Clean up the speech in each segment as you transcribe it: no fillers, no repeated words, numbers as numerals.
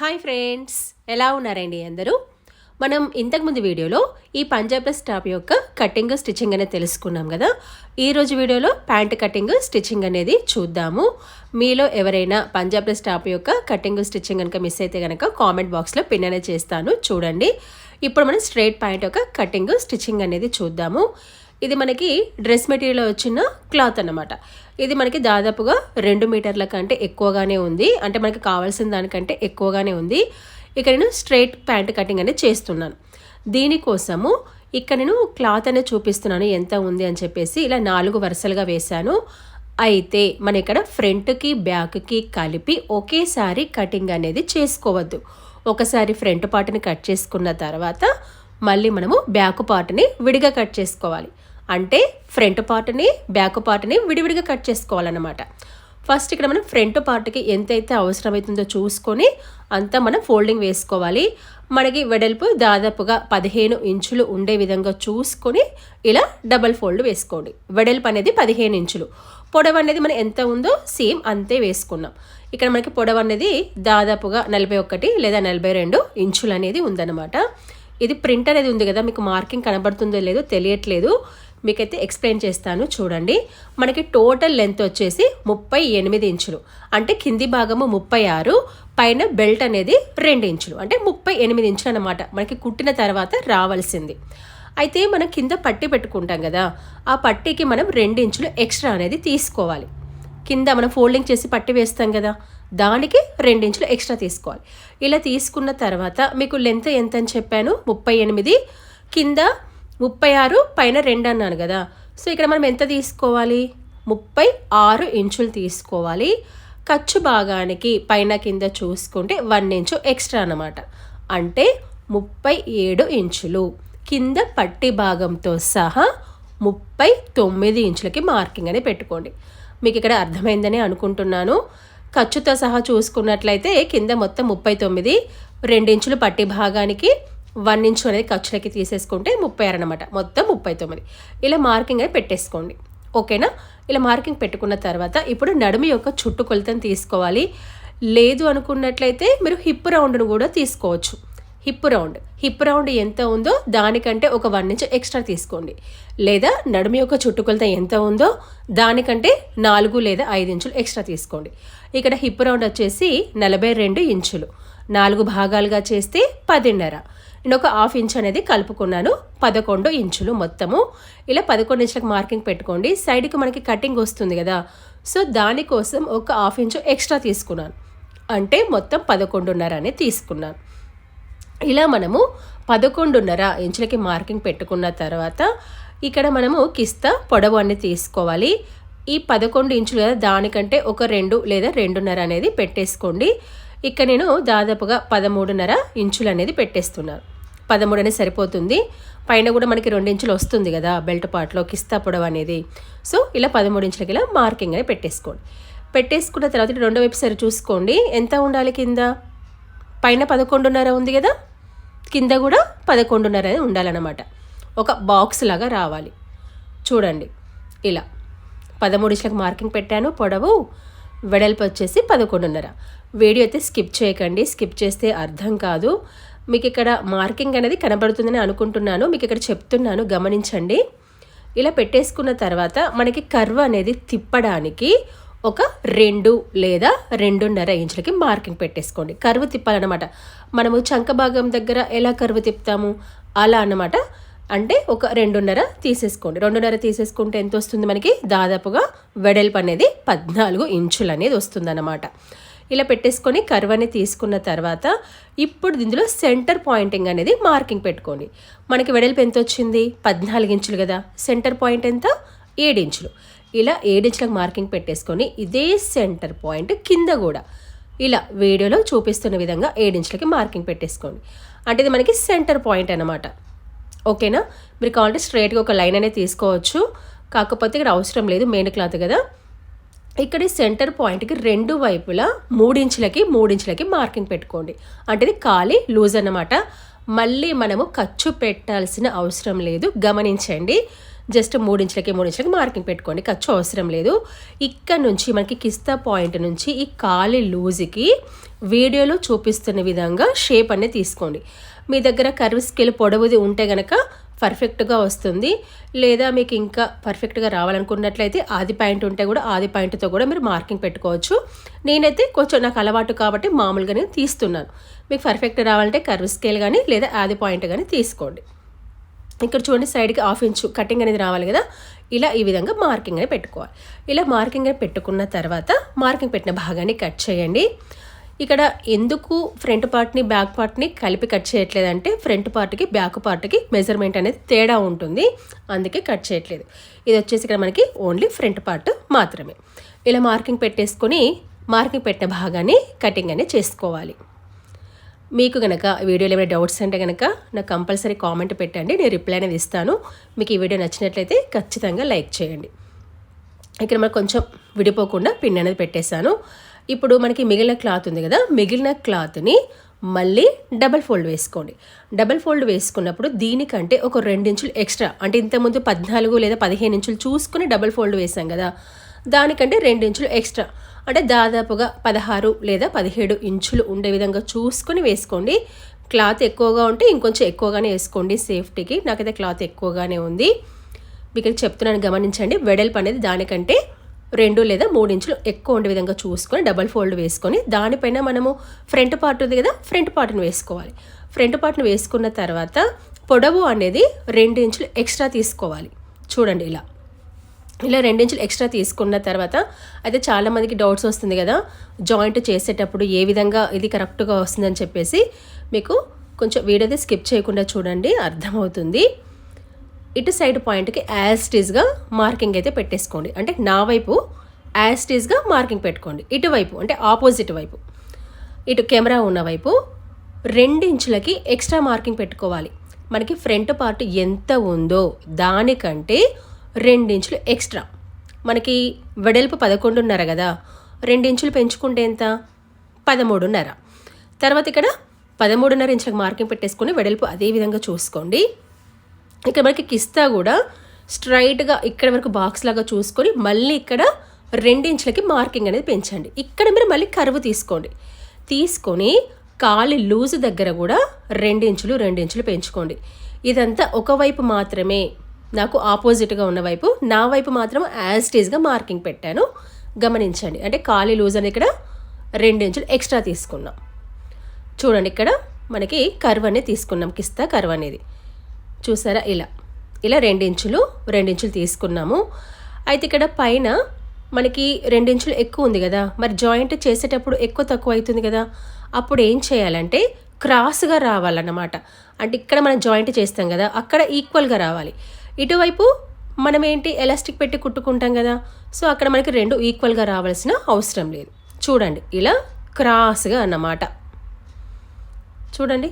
Hi friends, ఎలా ఉన్నారండి అందరూ? మనం ఇంతకుముందు వీడియోలో ఈ పంజాబ్ డ్రెస్ టాప్ యొక్క కటింగ్ స్టిచ్చింగ్ అనేది తెలుసుకున్నాం కదా. ఈరోజు వీడియోలో ప్యాంట్ కటింగ్ స్టిచ్చింగ్ అనేది చూద్దాము. మీలో ఎవరైనా పంజాబ్ డ్రెస్ టాప్ యొక్క కటింగ్ స్టిచ్చింగ్ కనుక మిస్ అయితే కనుక కామెంట్ బాక్స్లో పిన్ అనేది చేస్తాను, చూడండి. ఇప్పుడు మనం స్ట్రైట్ ప్యాంట్ యొక్క కటింగ్ స్టిచ్చింగ్ అనేది చూద్దాము. ఇది మనకి డ్రెస్ మెటీరియల్ వచ్చిన క్లాత్ అన్నమాట. ఇది మనకి దాదాపుగా 2 మీటర్ల కంటే ఎక్కువగానే ఉంది, అంటే మనకి కావాల్సిన దానికంటే ఎక్కువగానే ఉంది. ఇక్కడ నేను స్ట్రైట్ ప్యాంట్ కటింగ్ అనేది చేస్తున్నాను. దీనికోసము ఇక్కడ నేను క్లాత్ అనేది చూపిస్తున్నాను ఎంత ఉంది అని చెప్పేసి. ఇలా 4 వరుసలుగా వేశాను. అయితే మన ఇక్కడ ఫ్రంట్కి బ్యాక్కి కలిపి ఒకేసారి కటింగ్ అనేది చేసుకోవద్దు. ఒకసారి ఫ్రంట్ పార్ట్ని కట్ చేసుకున్న తర్వాత మళ్ళీ మనము బ్యాక్ పార్ట్ని విడిగా కట్ చేసుకోవాలి. అంటే ఫ్రంట్ పార్ట్ని బ్యాక్ పార్ట్ని విడివిడిగా కట్ చేసుకోవాలన్నమాట. ఫస్ట్ ఇక్కడ మనం ఫ్రంట్ పార్ట్కి ఎంతైతే అవసరమవుతుందో చూసుకొని అంతా మనం ఫోల్డింగ్ వేసుకోవాలి. మనకి వెడల్పు దాదాపుగా 15 ఇంచులు ఉండే విధంగా చూసుకొని ఇలా డబల్ ఫోల్డ్ వేసుకోండి. వెడల్పు అనేది 15 ఇంచులు, పొడవు అనేది మనం ఎంత ఉందో సేమ్ అంతే వేసుకున్నాం. ఇక్కడ మనకి పొడవు అనేది దాదాపుగా 41 లేదా 42 ఇంచులు అనేది ఉందన్నమాట. ఇది ప్రింట్ అనేది ఉంది కదా, మీకు మార్కింగ్ కనబడుతుందో లేదో తెలియట్లేదు, మీకైతే ఎక్స్ప్లెయిన్ చేస్తాను, చూడండి. మనకి టోటల్ లెంత్ వచ్చేసి 38 ఇంచులు, అంటే కింది భాగము 36, పైన బెల్ట్ అనేది 2 ఇంచులు, అంటే 38 ఇంచులు అనమాట మనకి కుట్టిన తర్వాత రావాల్సింది. అయితే మనం కింద పట్టి పెట్టుకుంటాం కదా, ఆ పట్టీకి మనం 2 ఇంచులు ఎక్స్ట్రా అనేది తీసుకోవాలి. కింద మనం ఫోల్డింగ్ చేసి పట్టి వేస్తాం కదా, దానికి 2 ఇంచులు ఎక్స్ట్రా తీసుకోవాలి. ఇలా తీసుకున్న తర్వాత మీకు లెంత్ ఎంత అని చెప్పాను, 38, కింద 36, పైన 2 అన్నాను కదా. సో ఇక్కడ మనం ఎంత తీసుకోవాలి, 36 ఇంచులు తీసుకోవాలి. ఖర్చు భాగానికి పైన కింద చూసుకుంటే 1 ఇంచు ఎక్స్ట్రా అన్నమాట, అంటే 37 ఇంచులు. కింద పట్టి భాగంతో సహా 39 ఇంచులకి మార్కింగ్ అనేది పెట్టుకోండి. మీకు ఇక్కడ అర్థమైందని అనుకుంటున్నాను. ఖర్చుతో సహా చూసుకున్నట్లయితే కింద మొత్తం 39, 2 ఇంచులు పట్టి భాగానికి 1 ఇంచు అనేది ఖర్చులకి తీసేసుకుంటే 36 అనమాట, మొత్తం 39. ఇలా మార్కింగ్ అనేది పెట్టేసుకోండి, ఓకేనా. ఇలా మార్కింగ్ పెట్టుకున్న తర్వాత ఇప్పుడు నడుము యొక్క చుట్టు కొలతను తీసుకోవాలి. లేదు అనుకున్నట్లయితే మీరు హిప్ రౌండ్ను కూడా తీసుకోవచ్చు. హిప్ రౌండ్ ఎంత ఉందో దానికంటే ఒక 1 ఇంచ్ ఎక్స్ట్రా తీసుకోండి. లేదా నడుము యొక్క చుట్టుకొలత ఎంత ఉందో దానికంటే 4 లేదా 5 ఇంచులు ఎక్స్ట్రా తీసుకోండి. ఇక్కడ హిప్ రౌండ్ వచ్చేసి 42 ఇంచులు, 4 భాగాలుగా చేస్తే 10.5. నేను ఒక 1/2 ఇంచ్ అనేది కలుపుకున్నాను, 11 ఇంచులు మొత్తము. ఇలా 11 ఇంచులకు మార్కింగ్ పెట్టుకోండి. సైడ్కి మనకి కటింగ్ వస్తుంది కదా, సో దానికోసం ఒక 1/2 ఇంచ్ ఎక్స్ట్రా తీసుకున్నాను, అంటే మొత్తం 11.5 అనేది తీసుకున్నాను. ఇలా మనము 11.5 ఇంచులకి మార్కింగ్ పెట్టుకున్న తర్వాత ఇక్కడ మనము కిస్తా పొడవు అనేది తీసుకోవాలి. ఈ 11 ఇంచులు కదా, దానికంటే ఒక 2 లేదా 2.5 అనేది పెట్టేసుకోండి. ఇక్కడ నేను దాదాపుగా 13.5 ఇంచులు అనేది పెట్టేస్తున్నాను. 13 అనేది సరిపోతుంది. పైన కూడా మనకి 2 ఇంచులు వస్తుంది కదా బెల్ట్ పార్ట్లో కిస్తా పొడవు అనేది. సో ఇలా 13 ఇంచులకి ఇలా మార్కింగ్ అనేది పెట్టేసుకోండి. పెట్టేసుకున్న తర్వాత రెండో వైపు సరి చూసుకోండి ఎంత ఉండాలి. కింద పైన 11.5 ఉంది కదా, కింద కూడా 11.5 ఉండాలన్నమాట. ఒక బాక్స్ లాగా రావాలి, చూడండి. ఇలా 13 ఇంచులకు మార్కింగ్ పెట్టాను. పొడవు వెడల్పు వచ్చేసి 11.5. వీడియో అయితే స్కిప్ చేయకండి, స్కిప్ చేస్తే అర్థం కాదు. మీకు ఇక్కడ మార్కింగ్ అనేది కనబడుతుందని అనుకుంటున్నాను, మీకు ఇక్కడ చెప్తున్నాను, గమనించండి. ఇలా పెట్టేసుకున్న తర్వాత మనకి కర్వ్ అనేది తిప్పడానికి ఒక 2 లేదా 2.5 ఇంచులకి మార్కింగ్ పెట్టేసుకోండి. కర్వ్ తిప్పాలన్నమాట. మనము చంక భాగం దగ్గర ఎలా కర్వ్ తిప్పుతాము అలా అన్నమాట. అంటే ఒక 2.5 తీసేసుకోండి. 2.5 తీసేసుకుంటే ఎంత వస్తుంది మనకి, దాదాపుగా వెడల్పు అనేది 14 ఇంచులు అనేది వస్తుందన్నమాట. ఇలా పెట్టేసుకొని కర్వ్ అనేది తీసుకున్న తర్వాత ఇప్పుడు ఇందులో సెంటర్ పాయింటింగ్ అనేది మార్కింగ్ పెట్టుకోండి. మనకి వెడల్పు ఎంత వచ్చింది, 14 ఇంచులు కదా, సెంటర్ పాయింట్ ఎంత, 7 ఇంచులు. ఇలా 7 ఇంచులకు మార్కింగ్ పెట్టేసుకొని ఇదే సెంటర్ పాయింట్ కింద కూడా ఇలా వీడియోలో చూపిస్తున్న విధంగా 7 ఇంచులకి మార్కింగ్ పెట్టేసుకోండి. అంటే ఇది మనకి సెంటర్ పాయింట్ అన్నమాట, ఓకేనా. మీరు కావాలంటే స్ట్రైట్గా ఒక లైన్ అనేది తీసుకోవచ్చు, కాకపోతే ఇక్కడ అవసరం లేదు, మెయిన్ క్లాత్ కదా. ఇక్కడ సెంటర్ పాయింట్కి 2 వైపులా 3 ఇంచులకి మార్కింగ్ పెట్టుకోండి. అంటే ఇది ఖాళీ లూజ్ అన్నమాట. మళ్ళీ మనము ఖర్చు పెట్టాల్సిన అవసరం లేదు, గమనించండి. జస్ట్ 3 ఇంచులకి మార్కింగ్ పెట్టుకోండి, ఖర్చు అవసరం లేదు. ఇక్కడ నుంచి మనకి కిస్తా పాయింట్ నుంచి ఈ కాలి లూజ్కి వీడియోలో చూపిస్తున్న విధంగా షేప్ అనేది తీసుకోండి. మీ దగ్గర కర్వ్ స్కేల్ పొడవుది ఉంటే కనుక పర్ఫెక్ట్గా వస్తుంది. లేదా మీకు ఇంకా పర్ఫెక్ట్గా రావాలనుకున్నట్లయితే ఆది పాయింట్ ఉంటే కూడా ఆది పాయింట్తో కూడా మీరు మార్కింగ్ పెట్టుకోవచ్చు. నేనైతే కొంచెం నాకు అలవాటు కాబట్టి మామూలుగా నేను తీస్తున్నాను. మీకు పర్ఫెక్ట్ రావాలంటే కర్వ్ స్కేల్ కానీ లేదా ఆది పాయింట్ కానీ తీసుకోండి. ఇక్కడ చూడండి, సైడ్కి 1/2 ఇంచు కటింగ్ అనేది రావాలి కదా, ఇలా ఈ విధంగా మార్కింగ్ అనేది పెట్టుకోవాలి. ఇలా మార్కింగ్ అనేది పెట్టుకున్న తర్వాత మార్కింగ్ పెట్టిన భాగాన్ని కట్ చేయండి. ఇక్కడ ఎందుకు ఫ్రంట్ పార్ట్ని బ్యాక్ పార్ట్ని కలిపి కట్ చేయట్లేదంటే ఫ్రంట్ పార్ట్కి బ్యాక్ పార్ట్కి మెజర్మెంట్ అనేది తేడా ఉంటుంది, అందుకే కట్ చేయట్లేదు. ఇది వచ్చేసి ఇక్కడ మనకి ఓన్లీ ఫ్రంట్ పార్ట్ మాత్రమే. ఇలా మార్కింగ్ పెట్టేసుకొని మార్కింగ్ పెట్టిన భాగాన్ని కటింగ్ అనేది చేసుకోవాలి. మీకు కనుక వీడియోలో ఏమైనా డౌట్స్ అంటే కనుక నాకు కంపల్సరీ కామెంట్ పెట్టండి, నేను రిప్లై అనేది ఇస్తాను. మీకు ఈ వీడియో నచ్చినట్లయితే ఖచ్చితంగా లైక్ చేయండి. ఇక్కడ మనకు కొంచెం విడిపోకుండా పిన్ అనేది పెట్టేశాను. ఇప్పుడు మనకి మిగిలిన క్లాత్ ఉంది కదా, మిగిలిన క్లాత్ని మళ్ళీ డబల్ ఫోల్డ్ వేసుకోండి. డబల్ ఫోల్డ్ వేసుకున్నప్పుడు దీనికంటే ఒక 2 ఇంచులు ఎక్స్ట్రా, అంటే ఇంతకుముందు 14 లేదా 15 ఇంచులు చూసుకుని డబల్ ఫోల్డ్ వేసాం కదా, దానికంటే 2 ఇంచులు ఎక్స్ట్రా, అంటే దాదాపుగా 16 లేదా 17 ఇంచులు ఉండే విధంగా చూసుకొని వేసుకోండి. క్లాత్ ఎక్కువగా ఉంటే ఇంకొంచెం ఎక్కువగానే వేసుకోండి సేఫ్టీకి. నాకైతే క్లాత్ ఎక్కువగానే ఉంది, మీకు చెప్తున్నాను గమనించండి. వెడల్పు అనేది దానికంటే 2 లేదా 3 ఇంచులు ఎక్కువ ఉండే విధంగా చూసుకొని డబల్ ఫోల్డ్ వేసుకొని దానిపైన మనము ఫ్రంట్ పార్ట్ ఉంది కదా, ఫ్రంట్ పార్ట్ని వేసుకోవాలి. ఫ్రంట్ పార్ట్ని వేసుకున్న తర్వాత పొడవు అనేది 2 ఇంచులు ఎక్స్ట్రా తీసుకోవాలి. చూడండి, ఇలా 2 ఇంచులు ఎక్స్ట్రా తీసుకున్న తర్వాత అయితే చాలామందికి డౌట్స్ వస్తుంది కదా, జాయింట్ చేసేటప్పుడు ఏ విధంగా ఇది కరెక్ట్గా వస్తుందని చెప్పేసి. మీకు కొంచెం వీడియో స్కిప్ చేయకుండా చూడండి, అర్థమవుతుంది. ఇటు సైడ్ పాయింట్కి యాజ్ టీజ్గా మార్కింగ్ అయితే పెట్టేసుకోండి. అంటే నా వైపు యాజ్ టీజ్గా మార్కింగ్ పెట్టుకోండి. ఇటువైపు అంటే ఆపోజిట్ వైపు, ఇటు కెమెరా ఉన్న వైపు 2 ఇంచులకి ఎక్స్ట్రా మార్కింగ్ పెట్టుకోవాలి. మనకి ఫ్రంట్ పార్ట్ ఎంత ఉందో దానికంటే 2 ఇంచులు ఎక్స్ట్రా. మనకి వెడల్పు 11.5 కదా, 2 ఇంచులు పెంచుకుంటే ఎంత? 13.5. తర్వాత ఇక్కడ 13.5 ఇంచులకు మార్కింగ్ పెట్టేసుకొని వెడల్పు అదే విధంగా చూసుకోండి. ఇక్కడ మనకి కిస్తా కూడా స్ట్రైట్గా ఇక్కడ వరకు బాక్స్ లాగా చూసుకొని మళ్ళీ ఇక్కడ 2 ఇంచులకి మార్కింగ్ అనేది పెంచండి. ఇక్కడ మీరు మళ్ళీ కర్వ్ తీసుకొని కాలి లూజ్ దగ్గర కూడా 2 ఇంచులు పెంచుకోండి. ఇదంతా ఒకవైపు మాత్రమే, నాకు ఆపోజిట్గా ఉన్న వైపు, నా వైపు మాత్రం యాజ్ టీజ్గా మార్కింగ్ పెట్టాను, గమనించండి. అంటే కాలి లూజ్ అని ఇక్కడ 2 ఇంచులు ఎక్స్ట్రా తీసుకున్నాం. చూడండి, ఇక్కడ మనకి కర్వ్ అనేది తీసుకున్నాం, కిస్తా కర్వ్ అనేది చూసారా. ఇలా 2 ఇంచులు తీసుకున్నాము. అయితే ఇక్కడ పైన మనకి 2 ఇంచులు ఎక్కువ ఉంది కదా, మరి జాయింట్ చేసేటప్పుడు ఎక్కువ తక్కువ అవుతుంది కదా, అప్పుడు ఏం చేయాలంటే క్రాస్గా రావాలన్నమాట. అంటే ఇక్కడ మనం జాయింట్ చేస్తాం కదా, అక్కడ ఈక్వల్గా రావాలి. ఇటువైపు మనం ఎలాస్టిక్ పెట్టి కుట్టుకుంటాం కదా, సో అక్కడ మనకి 2 ఈక్వల్గా రావాల్సిన అవసరం లేదు. చూడండి, ఇలా క్రాస్గా అన్నమాట. చూడండి,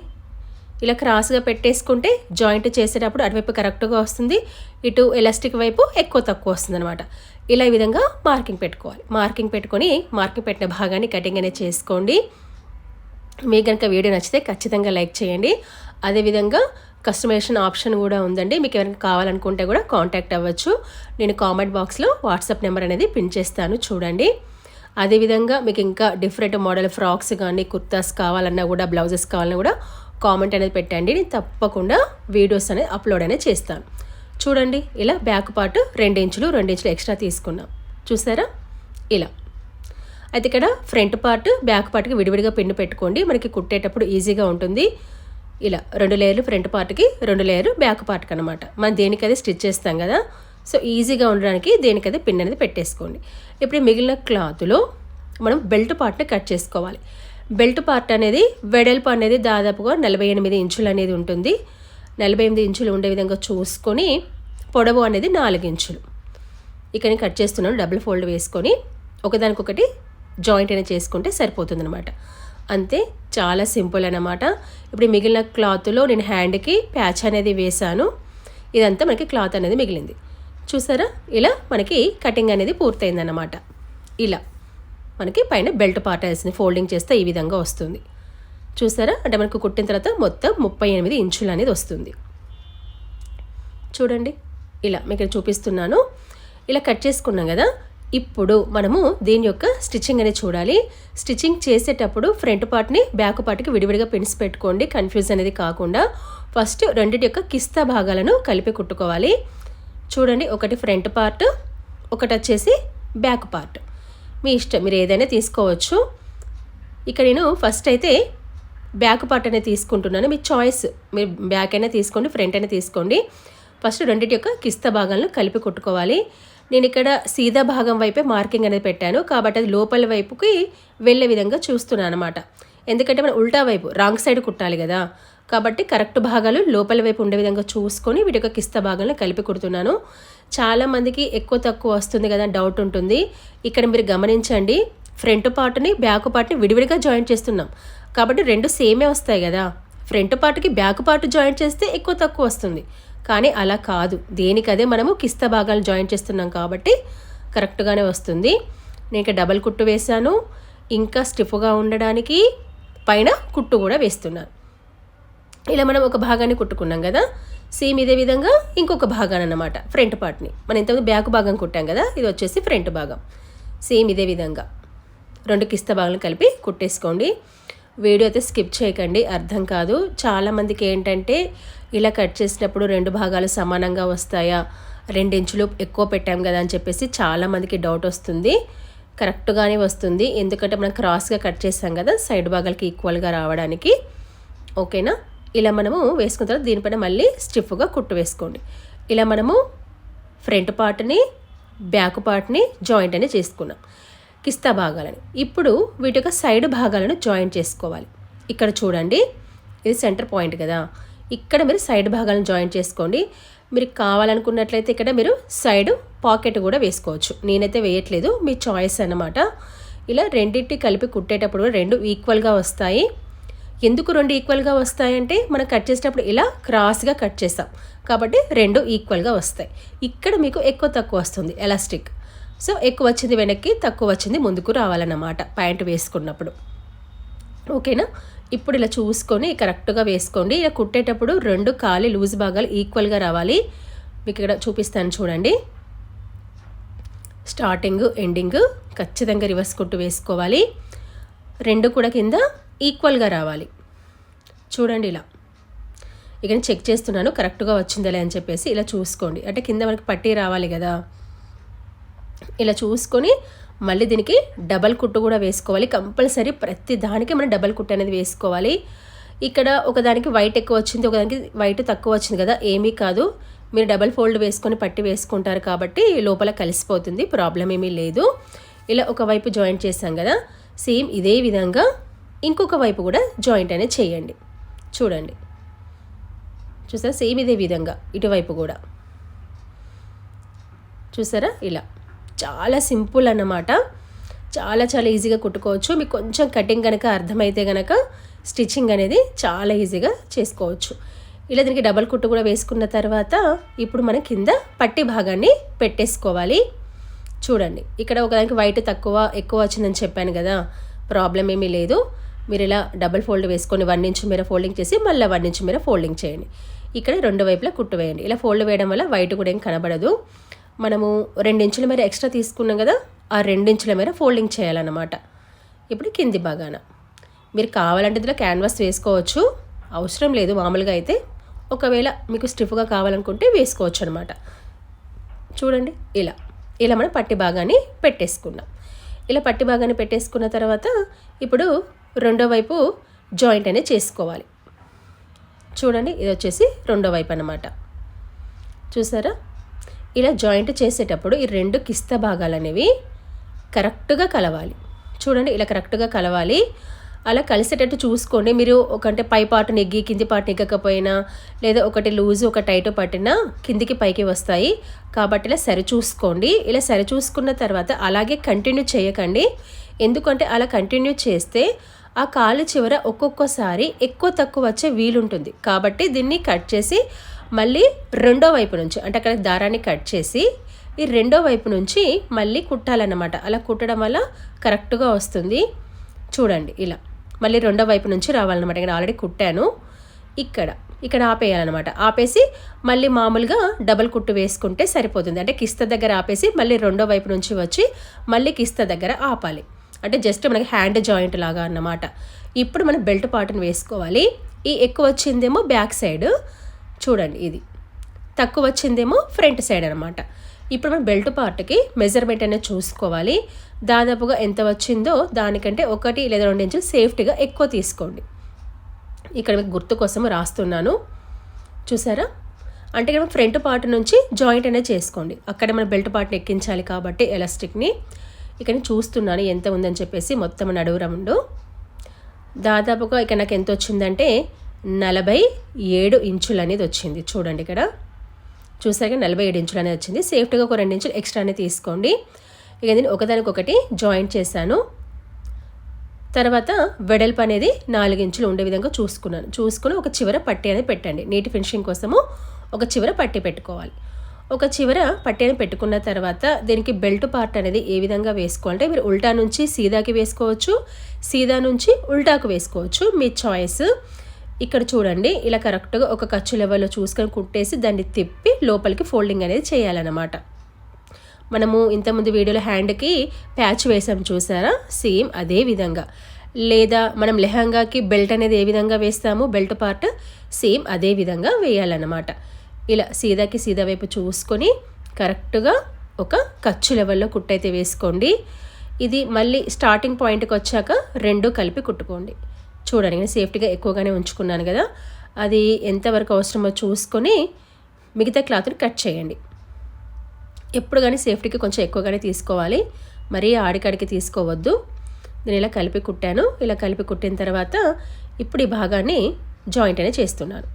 ఇలా క్రాస్గా పెట్టేసుకుంటే జాయింట్ చేసేటప్పుడు అటువైపు కరెక్ట్గా వస్తుంది, ఇటు ఎలాస్టిక్ వైపు ఎక్కువ తక్కువ వస్తుంది అనమాట. ఇలా ఈ విధంగా మార్కింగ్ పెట్టుకోవాలి. మార్కింగ్ పెట్టుకొని మార్కింగ్ పెట్టిన భాగాన్ని కటింగ్ అనేది చేసుకోండి. మీకు కనుక వీడియో నచ్చితే ఖచ్చితంగా లైక్ చేయండి. అదేవిధంగా కస్టమైజేషన్ ఆప్షన్ కూడా ఉందండి, మీకు ఎవరైనా కావాలనుకుంటే కూడా కాంటాక్ట్ అవ్వచ్చు. నేను కామెంట్ బాక్స్లో వాట్సాప్ నెంబర్ అనేది పిన్ చేస్తాను, చూడండి. అదేవిధంగా మీకు ఇంకా డిఫరెంట్ మోడల్ ఫ్రాక్స్ కానీ కుర్తాస్ కావాలన్నా కూడా, బ్లౌజెస్ కావాలన్నా కూడా కామెంట్ అనేది పెట్టండి, నేను తప్పకుండా వీడియోస్ అనేది అప్లోడ్ అనేది చేస్తాను. చూడండి, ఇలా బ్యాక్ పార్ట్ 2 ఇంచులు ఎక్స్ట్రా తీసుకున్నాం, చూసారా. ఇలా అయితే ఇక్కడ ఫ్రంట్ పార్ట్ బ్యాక్ పార్ట్కి విడివిడిగా పిన్ను పెట్టుకోండి, మనకి కుట్టేటప్పుడు ఈజీగా ఉంటుంది. ఇలా 2 లేయర్లు ఫ్రంట్ పార్ట్కి, 2 లేయర్లు బ్యాక్ పార్ట్కి అనమాట. మనం దేనికదే స్టిచ్ చేస్తాం కదా, సో ఈజీగా ఉండడానికి దేనికదే పిన్ అనేది పెట్టేసుకోండి. ఇప్పుడు మిగిలిన క్లాత్లో మనం బెల్ట్ పార్ట్ని కట్ చేసుకోవాలి. బెల్ట్ పార్ట్ అనేది వెడల్పు అనేది దాదాపుగా 48 ఇంచులు అనేది ఉంటుంది. 48 ఇంచులు ఉండే విధంగా చూసుకొని పొడవు అనేది 4 ఇంచులు ఇక్కడ కట్ చేస్తున్నాను. డబుల్ ఫోల్డ్ వేసుకొని ఒకదానికొకటి జాయింట్ అనేది చేసుకుంటే సరిపోతుంది అనమాట. అంతే, చాలా సింపుల్ అన్నమాట. ఇప్పుడు మిగిలిన క్లాత్లో నేను హ్యాండ్కి ప్యాచ్ అనేది వేశాను. ఇదంతా మనకి క్లాత్ అనేది మిగిలింది, చూసారా. ఇలా మనకి కటింగ్ అనేది పూర్తయిందన్నమాట. ఇలా మనకి పైన బెల్ట్ పార్ట్ వేసింది, ఫోల్డింగ్ చేస్తే ఈ విధంగా వస్తుంది, చూసారా. అంటే మనకు కుట్టిన తర్వాత మొత్తం 38 ఇంచులు అనేది వస్తుంది, చూడండి. ఇలా మీకు చూపిస్తున్నాను. ఇలా కట్ చేసుకున్నాం కదా. ఇప్పుడు మనము దీని యొక్క స్టిచ్చింగ్ అనేది చూడాలి. స్టిచ్చింగ్ చేసేటప్పుడు ఫ్రంట్ పార్ట్ని బ్యాక్ పార్ట్కి విడివిడిగా పిన్స్ పెట్టుకోండి, కన్ఫ్యూజ్ అనేది కాకుండా. ఫస్ట్ రెండింటి యొక్క కిస్తా భాగాలను కలిపి కుట్టుకోవాలి. చూడండి, ఒకటి ఫ్రంట్ పార్ట్, ఒకటి వచ్చేసి బ్యాక్ పార్ట్. మీ ఇష్టం, మీరు ఏదైనా తీసుకోవచ్చు. ఇక్కడ నేను ఫస్ట్ అయితే బ్యాక్ పార్ట్ అనేది తీసుకుంటున్నాను. మీ చాయిస్, మీరు బ్యాక్ అయినా తీసుకోండి, ఫ్రంట్ అయినా తీసుకోండి. ఫస్ట్ రెండింటి యొక్క కిస్తా భాగాలను కలిపి కుట్టుకోవాలి. నేను ఇక్కడ సీదా భాగం వైపే మార్కింగ్ అనేది పెట్టాను కాబట్టి అది లోపల వైపుకి వెళ్ళే విధంగా చూస్తున్నాను అనమాట. ఎందుకంటే మనం ఉల్టా వైపు రాంగ్ సైడ్ కుట్టాలి కదా, కాబట్టి కరెక్ట్ భాగాలు లోపల వైపు ఉండే విధంగా చూసుకొని వీటి యొక్క కిస్తా భాగాలను కలిపి కుడుతున్నాను. చాలామందికి ఎక్కువ తక్కువ వస్తుంది కదా డౌట్ ఉంటుంది. ఇక్కడ మీరు గమనించండి, ఫ్రంట్ పార్ట్ని బ్యాక్ పార్ట్ని విడివిడిగా జాయింట్ చేస్తున్నాం కాబట్టి రెండు సేమే వస్తాయి కదా. ఫ్రంట్ పార్ట్కి బ్యాక్ పార్ట్ జాయింట్ చేస్తే ఎక్కువ తక్కువ వస్తుంది, కానీ అలా కాదు. దేనికదే మనము కిస్తా భాగాలు జాయింట్ చేస్తున్నాం కాబట్టి కరెక్ట్గానే వస్తుంది. నేను ఇక్కడ డబల్ కుట్టు వేసాను, ఇంకా స్టిఫ్గా ఉండడానికి పైన కుట్టు కూడా వేస్తున్నాను. ఇలా మనం ఒక భాగాన్ని కుట్టుకున్నాం కదా, సేమ్ ఇదే విధంగా ఇంకొక భాగాన్ని అన్నమాట. ఫ్రంట్ పార్ట్ని మనం ఇంతకుముందు బ్యాక్ భాగం కుట్టాం కదా, ఇది వచ్చేసి ఫ్రంట్ భాగం. సేమ్ ఇదే విధంగా రెండు కిస్తా భాగాలను కలిపి కుట్టేసుకోండి. వీడియో అయితే స్కిప్ చేయకండి, అర్థం కాదు. చాలామందికి ఏంటంటే ఇలా కట్ చేసినప్పుడు రెండు భాగాలు సమానంగా వస్తాయా, 2 ఇంచులు ఎక్కువ పెట్టాం కదా అని చెప్పేసి చాలామందికి డౌట్ వస్తుంది. కరెక్ట్గానే వస్తుంది, ఎందుకంటే మనం క్రాస్గా కట్ చేసాం కదా, సైడ్ భాగాలకి ఈక్వల్గా రావడానికి. ఓకేనా? ఇలా మనము వేసుకున్న తర్వాత దీనిపైన మళ్ళీ స్టిఫ్గా కుట్టు వేసుకోండి. ఇలా మనము ఫ్రంట్ పార్ట్ని బ్యాక్ పార్ట్ని జాయింట్ అనేది చేసుకున్నాం, కిస్తా భాగాలని. ఇప్పుడు వీటి యొక్క సైడ్ భాగాలను జాయింట్ చేసుకోవాలి. ఇక్కడ చూడండి, ఇది సెంటర్ పాయింట్ కదా, ఇక్కడ మీరు సైడ్ భాగాలను జాయింట్ చేసుకోండి. మీరు కావాలనుకున్నట్లయితే ఇక్కడ మీరు సైడ్ పాకెట్ కూడా వేసుకోవచ్చు, నేనైతే వేయట్లేదు, మీ చాయిస్ అన్నమాట. ఇలా రెండింటి కలిపి కుట్టేటప్పుడు రెండు ఈక్వల్గా వస్తాయి. ఎందుకు రెండు ఈక్వల్గా వస్తాయంటే మనం కట్ చేసేటప్పుడు ఇలా క్రాస్గా కట్ చేస్తాం కాబట్టి రెండు ఈక్వల్గా వస్తాయి. ఇక్కడ మీకు ఎక్కువ తక్కువ వస్తుంది ఎలాస్టిక్, సో ఎక్కువ వచ్చింది వెనక్కి, తక్కువ వచ్చింది ముందుకు రావాలన్నమాట ప్యాంట్ వేసుకున్నప్పుడు. ఓకేనా? ఇప్పుడు ఇలా చూసుకొని కరెక్ట్గా వేసుకోండి. ఇలా కుట్టేటప్పుడు రెండు కాలి లూజ్ భాగాలు ఈక్వల్గా రావాలి. మీకు ఇక్కడ చూపిస్తాను చూడండి. స్టార్టింగ్ ఎండింగ్ ఖచ్చితంగా రివర్స్ కుట్టు వేసుకోవాలి. రెండు కూడా కింద ఈక్వల్గా రావాలి. చూడండి, ఇలా ఇక నేను చెక్ చేస్తున్నాను కరెక్ట్గా వచ్చిందలే అని చెప్పేసి. ఇలా చూసుకోండి, అంటే కింద మనకి పట్టీ రావాలి కదా. ఇలా చూసుకొని మళ్ళీ దీనికి డబల్ కుట్టు కూడా వేసుకోవాలి కంపల్సరీ. ప్రతి దానికి మనం డబల్ కుట్టు అనేది వేసుకోవాలి. ఇక్కడ ఒకదానికి వైట్ ఎక్కువ వచ్చింది, ఒకదానికి వైట్ తక్కువ వచ్చింది కదా, ఏమీ కాదు. మీరు డబల్ ఫోల్డ్ వేసుకొని పట్టి వేసుకుంటారు కాబట్టి లోపల కలిసిపోతుంది, ప్రాబ్లం ఏమీ లేదు. ఇలా ఒకవైపు జాయింట్ చేసాం కదా, సేమ్ ఇదే విధంగా ఇంకొక వైపు కూడా జాయింట్ అనేది చేయండి. చూడండి, చూసారా? సేమ్ ఇదే విధంగా ఇటువైపు కూడా చూసారా? ఇలా చాలా సింపుల్ అన్నమాట, చాలా చాలా ఈజీగా కుట్టుకోవచ్చు. మీకు కొంచెం కటింగ్ కనుక అర్థమైతే కనుక స్టిచ్చింగ్ అనేది చాలా ఈజీగా చేసుకోవచ్చు. ఇలా దీనికి డబల్ కుట్టు కూడా వేసుకున్న తర్వాత ఇప్పుడు మనం కింద పట్టి భాగాన్ని పెట్టేసుకోవాలి. చూడండి, ఇక్కడ ఒకదానికి వైట్ తక్కువ ఎక్కువ వచ్చిందని చెప్పాను కదా, ప్రాబ్లం ఏమీ లేదు. మీరు ఇలా డబల్ ఫోల్డ్ వేసుకొని 1 ఇంచ్ మేర ఫోల్డింగ్ చేసి మళ్ళీ 1 ఇంచ్ మేర ఫోల్డింగ్ చేయండి. ఇక్కడ రెండు వైపులా కుట్టు వేయండి. ఇలా ఫోల్డ్ వేయడం వల్ల వైట్ కూడా ఏం కనబడదు. మనము 2 ఇంచుల మేర ఎక్స్ట్రా తీసుకున్నాం కదా, ఆ 2 ఇంచుల మేర ఫోల్డింగ్ చేయాలన్నమాట. ఇప్పుడు కింది భాగాన మీరు కావాలంటే ఇందులో క్యాన్వాస్ వేసుకోవచ్చు, అవసరం లేదు మామూలుగా అయితే. ఒకవేళ మీకు స్టిఫ్గా కావాలనుకుంటే వేసుకోవచ్చు అనమాట. చూడండి, ఇలా ఇలా మనం పట్టి భాగాన్ని పెట్టేసుకున్నాం. ఇలా పట్టి భాగాన్ని పెట్టేసుకున్న తర్వాత ఇప్పుడు రెండో వైపు జాయింట్ అనేది చేసుకోవాలి. చూడండి, ఇది వచ్చేసి రెండో వైపు అన్నమాట. చూసారా? ఇలా జాయింట్ చేసేటప్పుడు ఈ రెండు కిస్తా భాగాలు అనేవి కరెక్ట్గా కలవాలి. చూడండి, ఇలా కరెక్ట్గా కలవాలి. అలా కలిసేటట్టు చూసుకోండి. మీరు ఒకంటే పై పార్ట్ నెగ్గి కింది పార్ట్ నెగ్గకపోయినా, లేదా ఒకటి లూజు ఒక టైట్ పట్టినా కిందికి పైకి వస్తాయి. కాబట్టి ఇలా సరి చూసుకోండి. ఇలా సరి చూసుకున్న తర్వాత అలాగే కంటిన్యూ చేయకండి. ఎందుకంటే అలా కంటిన్యూ చేస్తే ఆ కాలు చివర ఒక్కొక్కసారి ఎక్కువ తక్కువ వచ్చే వీలుంటుంది. కాబట్టి దీన్ని కట్ చేసి మళ్ళీ రెండో వైపు నుంచి, అంటే అక్కడ దారాన్ని కట్ చేసి ఈ రెండో వైపు నుంచి మళ్ళీ కుట్టాలన్నమాట. అలా కుట్టడం వల్ల కరెక్ట్గా వస్తుంది. చూడండి, ఇలా మళ్ళీ రెండో వైపు నుంచి రావాలన్నమాట. ఇక్కడ ఆల్రెడీ కుట్టాను. ఇక్కడ ఇక్కడ ఆపేయాలన్నమాట. ఆపేసి మళ్ళీ మామూలుగా డబల్ కుట్టు వేసుకుంటే సరిపోతుంది. అంటే కిస్త దగ్గర ఆపేసి మళ్ళీ రెండో వైపు నుంచి వచ్చి మళ్ళీ కిస్త దగ్గర ఆపాలి. అంటే జస్ట్ మనకి హ్యాండ్ జాయింట్ లాగా అన్నమాట. ఇప్పుడు మనం బెల్ట్ పార్ట్ని వేసుకోవాలి. ఈ ఎక్కువ వచ్చిందేమో బ్యాక్ సైడ్ చూడండి, ఇది తక్కువ వచ్చిందేమో ఫ్రంట్ సైడ్ అనమాట. ఇప్పుడు మనం బెల్ట్ పార్ట్కి మెజర్మెంట్ అనేది చూసుకోవాలి. దాదాపుగా ఎంత వచ్చిందో దానికంటే 1 లేదా 2 ఇంచులు సేఫ్టీగా ఎక్కువ తీసుకోండి. ఇక్కడ మీకు గుర్తు కోసం రాస్తున్నాను, చూసారా? అంటే ఇక్కడ ఫ్రంట్ పార్ట్ నుంచి జాయింట్ అనేది చేసుకోండి. అక్కడ మనం బెల్ట్ పార్ట్ని ఎక్కించాలి కాబట్టి ఎలాస్టిక్ని ఇక్కడ చూస్తున్నాను ఎంత ఉందని చెప్పేసి. మొత్తం నడువు రౌండ్ దాదాపుగా ఇక్కడ నాకు ఎంత వచ్చిందంటే 47 ఇంచులు అనేది వచ్చింది. చూడండి ఇక్కడ చూసాక 47 ఇంచులు అనేది వచ్చింది. సేఫ్టీగా ఒక 2 ఇంచులు ఎక్స్ట్రా అనేది తీసుకోండి. ఇక నేను ఒకదానికొకటి జాయింట్ చేశాను. తర్వాత వెడల్పు అనేది 4 ఇంచులు ఉండే విధంగా చూసుకుని ఒక చివర పట్టి అనేది పెట్టండి. నీటి ఫినిషింగ్ కోసము ఒక చివర పట్టి పెట్టుకోవాలి. ఒక చివర పట్టి అనేది పెట్టుకున్న తర్వాత దీనికి బెల్ట్ పార్ట్ అనేది ఏ విధంగా వేసుకోవాలంటే మీరు ఉల్టా నుంచి సీదాకి వేసుకోవచ్చు, సీదా నుంచి ఉల్టాకు వేసుకోవచ్చు, మీ చాయిస్. ఇక్కడ చూడండి, ఇలా కరెక్ట్గా ఒక ఖర్చు లెవెల్లో చూసుకొని కుట్టేసి దాన్ని తిప్పి లోపలికి ఫోల్డింగ్ అనేది చేయాలన్నమాట. మనము ఇంతకుముందు వీడియోలో హ్యాండ్కి ప్యాచ్ వేసాం చూసారా, సేమ్ అదే విధంగా. లేదా మనం లెహంగాకి బెల్ట్ అనేది ఏ విధంగా వేస్తాము, బెల్ట్ పార్ట్ సేమ్ అదే విధంగా వేయాలన్నమాట. ఇలా సీదాకి సీదా వైపు చూసుకొని కరెక్ట్గా ఒక ఖర్చు లెవెల్లో కుట్టయితే వేసుకోండి. ఇది మళ్ళీ స్టార్టింగ్ పాయింట్కి వచ్చాక 2 కలిపి కుట్టుకోండి. చూడండి, నేను సేఫ్టీగా ఎక్కువగానే ఉంచుకున్నాను కదా, అది ఎంతవరకు అవసరమో చూసుకొని మిగతా క్లాత్ని కట్ చేయండి. ఎప్పుడు కానీ సేఫ్టీకి కొంచెం ఎక్కువగానే తీసుకోవాలి, మరీ ఆడికాడికి తీసుకోవద్దు. నేను ఇలా కలిపి కుట్టాను. ఇలా కలిపి కుట్టిన తర్వాత ఇప్పుడు ఈ భాగాన్ని జాయింట్ అనేది చేస్తున్నాను.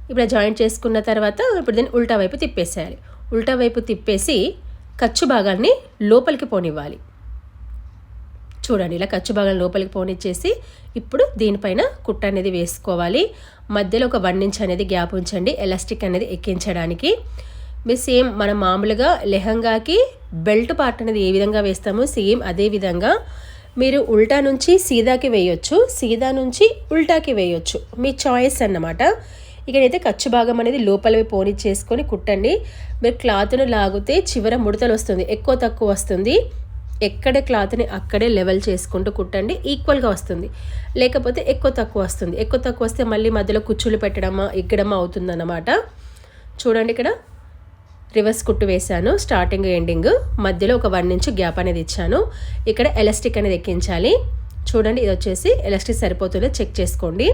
ఇప్పుడు జాయింట్ చేసుకున్న తర్వాత ఇప్పుడు దీన్ని ఉల్టా వైపు తిప్పేసేయాలి. ఉల్టా వైపు తిప్పేసి ఖర్చు భాగాన్ని లోపలికి పోనివ్వాలి. చూడండి, ఇలా ఖర్చు భాగాన్ని లోపలికి పోనిచ్చేసి ఇప్పుడు దీనిపైన కుట్ట అనేది వేసుకోవాలి. మధ్యలో ఒక 1 ఇంచ్ అనేది గ్యాప్ ఉంచండి ఎలాస్టిక్ అనేది ఎక్కించడానికి. మీరు సేమ్ మనం మామూలుగా లెహంగాకి బెల్ట్ పార్ట్ అనేది ఏ విధంగా వేస్తామో సేమ్ అదే విధంగా మీరు ఉల్టా నుంచి సీదాకి వేయొచ్చు, సీదా నుంచి ఉల్టాకి వేయొచ్చు, మీ చాయిస్ అన్నమాట. ఇక్కడైతే ఖర్చు భాగం అనేది లోపలివి పోని చేసుకొని కుట్టండి. మీరు క్లాత్ను లాగితే చివర ముడతలు వస్తుంది, ఎక్కువ తక్కువ వస్తుంది. ఎక్కడే క్లాత్ని అక్కడే లెవెల్ చేసుకుంటూ కుట్టండి, ఈక్వల్గా వస్తుంది. లేకపోతే ఎక్కువ తక్కువ వస్తుంది. ఎక్కువ తక్కువ వస్తే మళ్ళీ మధ్యలో కుచ్చులు పెట్టడమా ఎక్కడమా అవుతుందన్నమాట. చూడండి, ఇక్కడ రివర్స్ కుట్టు వేశాను. స్టార్టింగ్ ఎండింగ్ మధ్యలో ఒక 1 ఇంచ్ గ్యాప్ అనేది ఇచ్చాను. ఇక్కడ ఎలాస్టిక్ అనేది ఎక్కించాలి. చూడండి, ఇది వచ్చేసి ఎలాస్టిక్ సరిపోతుందో చెక్ చేసుకోండి.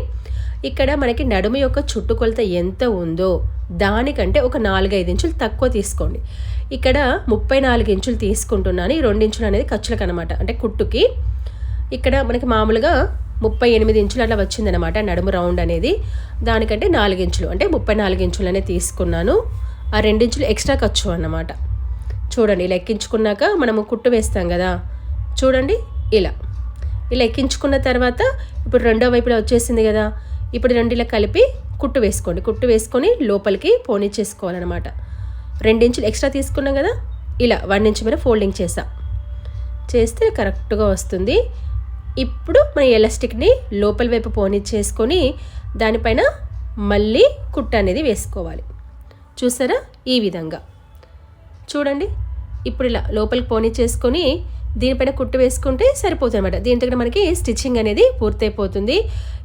ఇక్కడ మనకి నడుము యొక్క చుట్టుకొలత ఎంత ఉందో దానికంటే ఒక 4-5 ఇంచులు తక్కువ తీసుకోండి. ఇక్కడ 34 ఇంచులు తీసుకుంటున్నాను. ఈ 2 ఇంచులు అనేది ఖర్చులకు అనమాట, అంటే కుట్టుకి. ఇక్కడ మనకి మామూలుగా 38 ఇంచులు అట్లా వచ్చిందనమాట నడుము రౌండ్ అనేది. దానికంటే 4 ఇంచులు అంటే 34 ఇంచులు అనేది తీసుకున్నాను. ఆ 2 ఇంచులు ఎక్స్ట్రా ఖర్చు అన్నమాట. చూడండి, ఇలా ఎక్కించుకున్నాక మనము కుట్టు వేస్తాం కదా, చూడండి ఇలా ఎక్కించుకున్న తర్వాత ఇప్పుడు రెండో వైపులో వచ్చేసింది కదా. ఇప్పుడు 2 ఇలా కలిపి కుట్టు వేసుకోండి. కుట్టు వేసుకొని లోపలికి పోనీ చేసుకోవాలన్నమాట. 2 ఇంచులు ఎక్స్ట్రా తీసుకున్నాం కదా, ఇలా 1 ఇంచ్ మీద ఫోల్డింగ్ చేస్తే కరెక్ట్గా వస్తుంది. ఇప్పుడు మన ఎలాస్టిక్ని లోపల వైపు పోనీ చేసుకొని దానిపైన మళ్ళీ కుట్టు అనేది వేసుకోవాలి. చూసారా, ఈ విధంగా చూడండి. ఇప్పుడు ఇలా లోపలికి పోనీ చేసుకొని దీనిపైన కుట్టు వేసుకుంటే సరిపోతుంది అనమాట. దీని దగ్గర మనకి స్టిచ్చింగ్ అనేది పూర్తయిపోతుంది.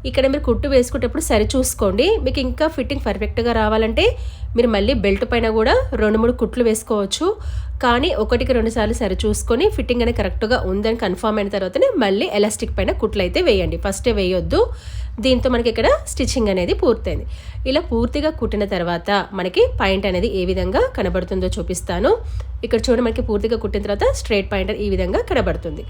ఇక్కడ మీరు కుట్టు వేసుకునేటప్పుడు సరి చూసుకోండి. మీకు ఇంకా ఫిట్టింగ్ పర్ఫెక్ట్గా రావాలంటే మీరు మళ్ళీ బెల్ట్ పైన కూడా 2-3 కుట్లు వేసుకోవచ్చు. కానీ 1-2 సార్లు సరి చూసుకొని ఫిట్టింగ్ అనేది కరెక్ట్గా ఉందని కన్ఫర్మ్ అయిన తర్వాతనే మళ్ళీ ఎలాస్టిక్ పైన కుట్లు అయితే వేయండి, ఫస్టే వేయొద్దు. దీంతో మనకి ఇక్కడ స్టిచ్చింగ్ అనేది పూర్తయింది. ఇలా పూర్తిగా కుట్టిన తర్వాత మనకి పాయింట్ అనేది ఏ విధంగా కనబడుతుందో చూపిస్తాను. ఇక్కడ చూడండి, మనకి పూర్తిగా కుట్టిన తర్వాత స్ట్రైట్ పాయింట్ ఈ విధంగా కనబడుతుంది.